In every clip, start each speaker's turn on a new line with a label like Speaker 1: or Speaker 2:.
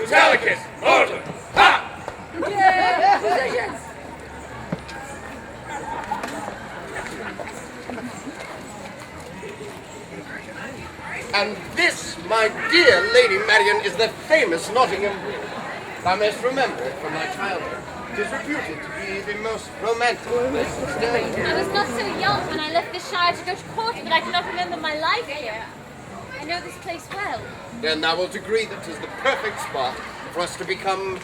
Speaker 1: Italicus, mortem, ha!
Speaker 2: Yeah, positions!
Speaker 3: And this, my dear Lady Marian, is the famous Nottingham Bridge. Thou mayst remember it from my childhood. It is reputed to be the most romantic place still.
Speaker 4: I was not so young when I left this shire to go to court, but I cannot remember my life here. I know this place well.
Speaker 3: Then thou wilt agree that 'tis the perfect spot for us to become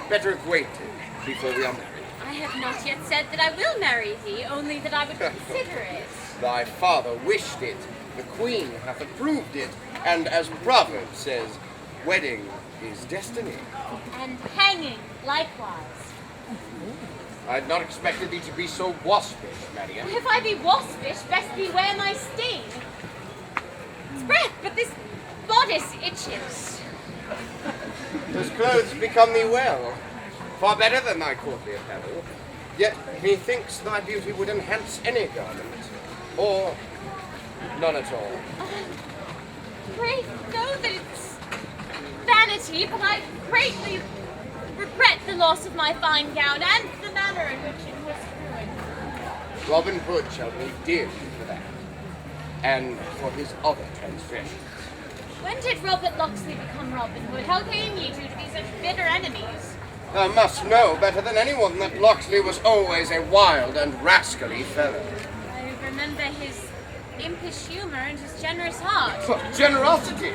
Speaker 3: better acquainted before we are married.
Speaker 4: I have not yet said that I will marry thee, only that I would consider it.
Speaker 3: Thy father wished it, the queen hath approved it, and as Proverb says, wedding is destiny.
Speaker 4: And hanging likewise.
Speaker 3: I had not expected thee to be so waspish, Marian.
Speaker 4: If I be waspish, best beware my sting. Spread, but this bodice itches.
Speaker 3: Those clothes become thee well, far better than thy courtly apparel. Yet methinks thy beauty would enhance any garment, or none at all.
Speaker 4: Pray know that it's vanity, but I greatly regret the loss of my fine gown and the manner in which it was ruined.
Speaker 3: Robin Hood shall pay dearly for that, and for his other transgressions.
Speaker 4: When did Robert Locksley become Robin Hood? How came ye two to be such bitter enemies?
Speaker 3: Thou must know better than anyone that Locksley was always a wild and rascally fellow.
Speaker 4: I remember his impish humor and his generous heart.
Speaker 3: Generosity!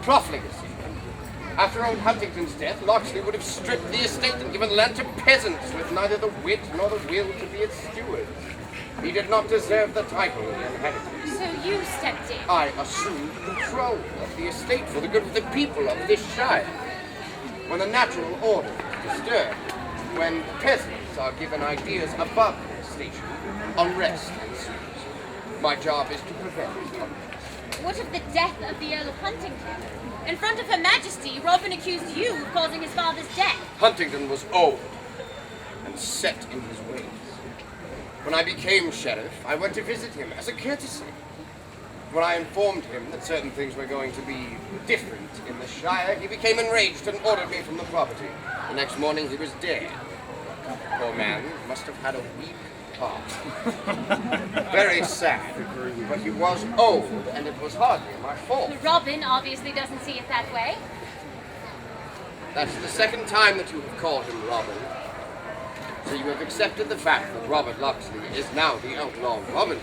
Speaker 3: Profligacy. After old Huntington's death, Locksley would have stripped the estate and given land to peasants with neither the wit nor the will to be its stewards. He did not deserve the title he inherited.
Speaker 4: So you stepped in.
Speaker 3: I assumed control of the estate for the good of the people of this shire. When the natural order is disturbed, when peasants are given ideas above their station, unrest ensues. My job is to prevent unrest.
Speaker 4: What of the death of the Earl of Huntington? In front of Her Majesty, Robin accused you of causing his father's death.
Speaker 3: Huntington was old and set in his ways. When I became sheriff, I went to visit him as a courtesy. When I informed him that certain things were going to be different in the Shire, he became enraged and ordered me from the property. The next morning he was dead. Poor man must have had a weak heart. Very sad, but he was old and it was hardly my fault.
Speaker 4: Robin obviously doesn't see it that way.
Speaker 3: That's the second time that you have called him Robin. So you have accepted the fact that Robert Locksley is now the outlaw Robin.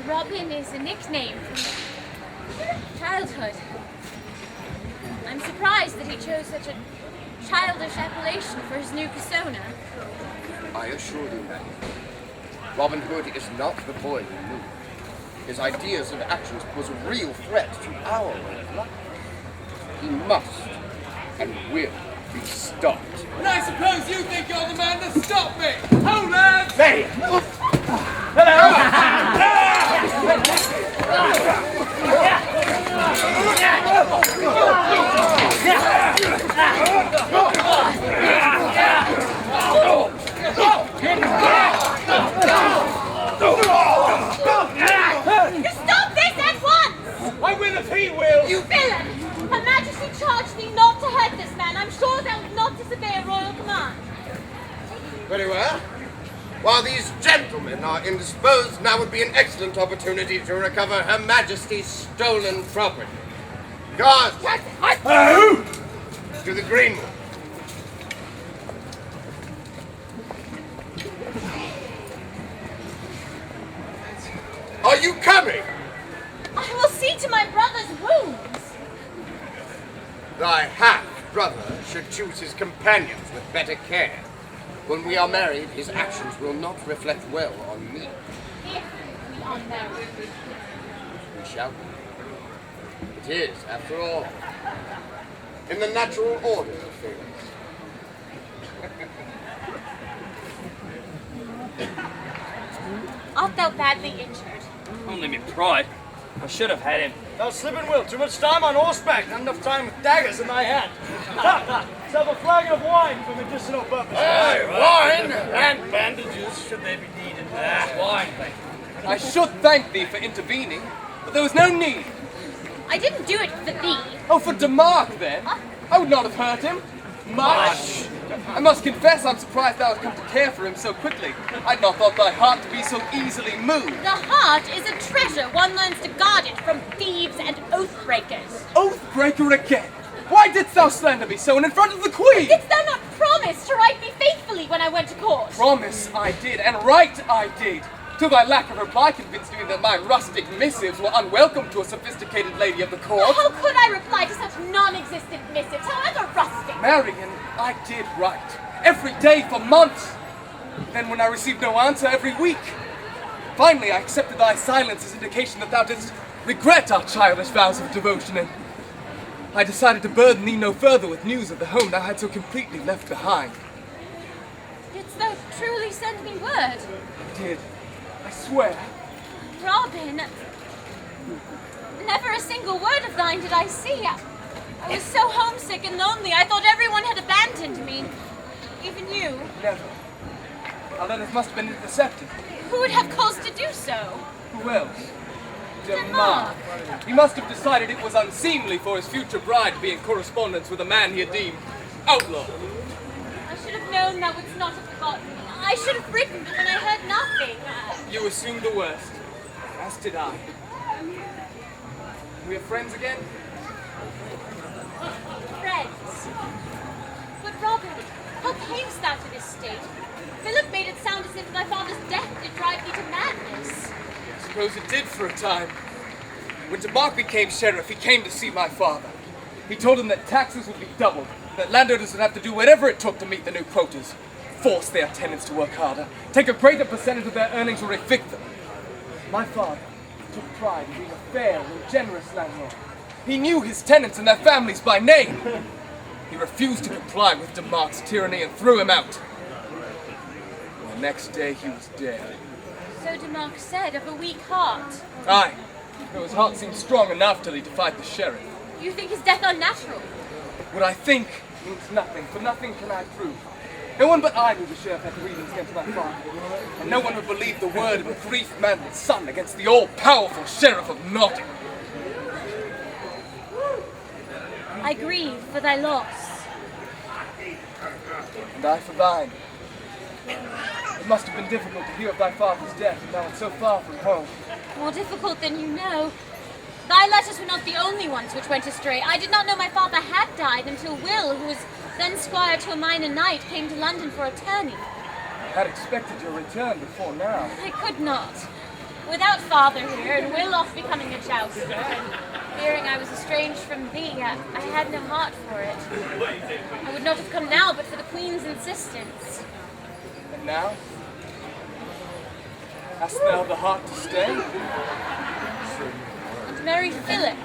Speaker 4: Robin is a nickname from childhood. I'm surprised that he chose such a childish appellation for his new persona.
Speaker 3: I assure you, Maid, Robin Hood is not the boy you knew. His ideas and actions pose a real threat to our way of life. He must and will be stopped.
Speaker 1: And I suppose you think you're the man to stop me! Hold on!
Speaker 3: Maid!
Speaker 4: You stop this at once!
Speaker 1: I will if he will!
Speaker 4: You villain! Her Majesty charged thee not to hurt this man. I'm sure thou wilt not disobey a royal command.
Speaker 3: Very well. While these gentlemen are indisposed, now would be an excellent opportunity to recover Her Majesty's stolen property. Guards! To the greenwood. Are you coming?
Speaker 4: I will see to my brother's wounds.
Speaker 3: Thy half-brother should choose his companions with better care. When we are married, his actions will not reflect well on me.
Speaker 4: If we are married.
Speaker 3: We shall be. It is, after all, in the natural order of things.
Speaker 4: Art thou badly injured?
Speaker 5: Only me pride. I should have had him.
Speaker 6: Thou slipping, Will. Too much time on horseback, not enough time with daggers in thy hand. Let's have a flagon of wine for medicinal purposes.
Speaker 1: Wine! And bandages, should they be needed.
Speaker 5: Wine, thank you. I should thank thee for intervening, but there was no need.
Speaker 4: I didn't do it for thee.
Speaker 5: Oh, for Demark, then? I would not have hurt him. Much. I must confess I'm surprised thou hast come to care for him so quickly. I'd not thought thy heart to be so easily moved.
Speaker 4: The heart is a treasure. One learns to guard it from thieves and oath-breakers.
Speaker 5: Oath-breaker again! Why didst thou slander me so and in front of the Queen?
Speaker 4: Didst thou not promise to write me faithfully when I went to court?
Speaker 5: Promise I did, and right I did. Till thy lack of reply convinced me that my rustic missives were unwelcome to a sophisticated lady of the court.
Speaker 4: How could I reply to such non-existent missives, however rustic?
Speaker 5: Marian, I did write. Every day for months. Then when I received no answer, every week. Finally, I accepted thy silence as indication that thou didst regret our childish vows of devotion, and I decided to burden thee no further with news of the home thou had so completely left behind.
Speaker 4: Didst thou truly send me word?
Speaker 5: I did. I swear.
Speaker 4: Robin, never a single word of thine did I see. I was so homesick and lonely, I thought everyone had abandoned me. Even you.
Speaker 5: Never. Our letters must have been intercepted.
Speaker 4: Who would have cause to do so?
Speaker 5: Who else?
Speaker 4: Mark.
Speaker 5: He must have decided it was unseemly for his future bride to be in correspondence with a man he had deemed outlaw.
Speaker 4: I should have known thou wouldst not have forgotten me. I should have written, but when I heard nothing.
Speaker 5: You assumed the worst, as did I. We are friends again?
Speaker 4: Friends. But Robin, how camest thou to this state? Philip made it sound as if thy father's death did drive thee to madness.
Speaker 5: I suppose it did for a time. When DeMark became sheriff, he came to see my father. He told him that taxes would be doubled, that landowners would have to do whatever it took to meet the new quotas, force their tenants to work harder, take a greater percentage of their earnings or evict them. My father took pride in being a fair and generous landlord. He knew his tenants and their families by name. He refused to comply with DeMark's tyranny and threw him out. The next day he was dead.
Speaker 4: So DeMark said of a weak heart.
Speaker 5: Aye, though his heart seemed strong enough till he defied the sheriff.
Speaker 4: You think his death unnatural?
Speaker 5: What I think means nothing, for nothing can I prove. No one but I knew the sheriff had reasons against my father, and no one would believe the word of a grief-maddened son against the all-powerful sheriff of Nottingham.
Speaker 4: I grieve for thy loss.
Speaker 5: And I for thine. It must have been difficult to hear of thy father's death, and thou art so far from home.
Speaker 4: More difficult than you know. Thy letters were not the only ones which went astray. I did not know my father had died until Will, who was then squire to a minor knight, came to London for a tourney.
Speaker 5: I had expected your return before now.
Speaker 4: I could not. Without father here, and Will off becoming a jouster, and fearing I was estranged from thee, I had no heart for it. I would not have come now but for the Queen's insistence.
Speaker 5: And now? Hast thou the heart to stay?
Speaker 4: To marry Philip?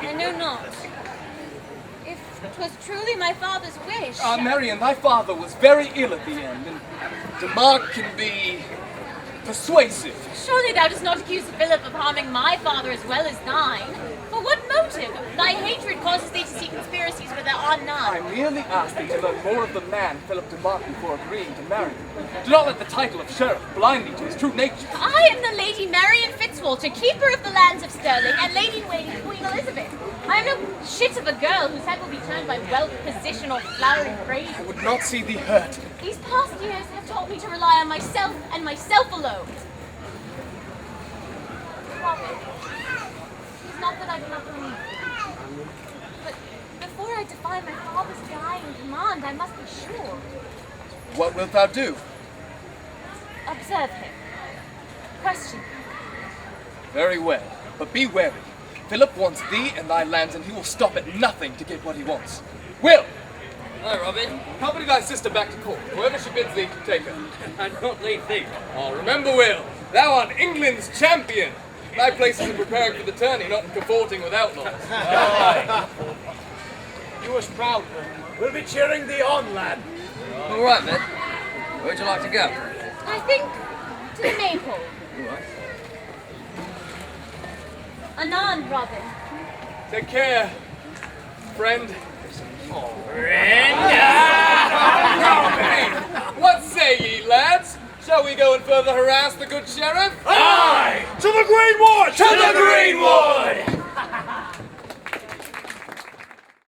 Speaker 4: I know not. If 'twas truly my father's wish.
Speaker 5: Marian, thy father was very ill at the end, and DeMark can be persuasive.
Speaker 4: Surely thou dost not accuse Philip of harming my father as well as thine. For what motive? Thy hatred causes thee to see conspiracies where there are
Speaker 5: I
Speaker 4: none.
Speaker 5: merely asked thee to learn more of the man Philip DeMark before agreeing to marry him. Do not let the title of sheriff blind thee to his true nature.
Speaker 4: I am the Lady Marian Fitzwalter, keeper of the lands of Stirling, and lady-in-waiting Queen Elizabeth. I am no shit of a girl whose head will be turned by wealth, position, or flowering praise.
Speaker 5: I would not see thee hurt.
Speaker 4: These past years have taught me to rely on myself and myself alone. Robin, it is not that I do not believe you. But before I defy my father's dying command, I must be sure.
Speaker 5: What wilt thou do?
Speaker 4: Observe him. Question him.
Speaker 5: Very well, but be wary. Philip wants thee and thy lands, and he will stop at nothing to get what he wants. Will!
Speaker 7: Hi, Robin.
Speaker 5: Accompany thy sister back to court, whoever she bids thee to take her.
Speaker 7: I don't leave thee.
Speaker 5: Oh, remember, Will, thou art England's champion. Thy place is in preparing for the tourney, not in cavorting with outlaws.
Speaker 6: You was proud. We'll be cheering thee on, lad.
Speaker 7: All right, then. Where'd you like to go?
Speaker 4: I think to the Maypole.
Speaker 7: All right.
Speaker 4: Anon, Robin.
Speaker 5: Take care, friend. What say ye, lads? Shall we go and further harass the good sheriff?
Speaker 6: Aye! To the Greenwood! To the Greenwood!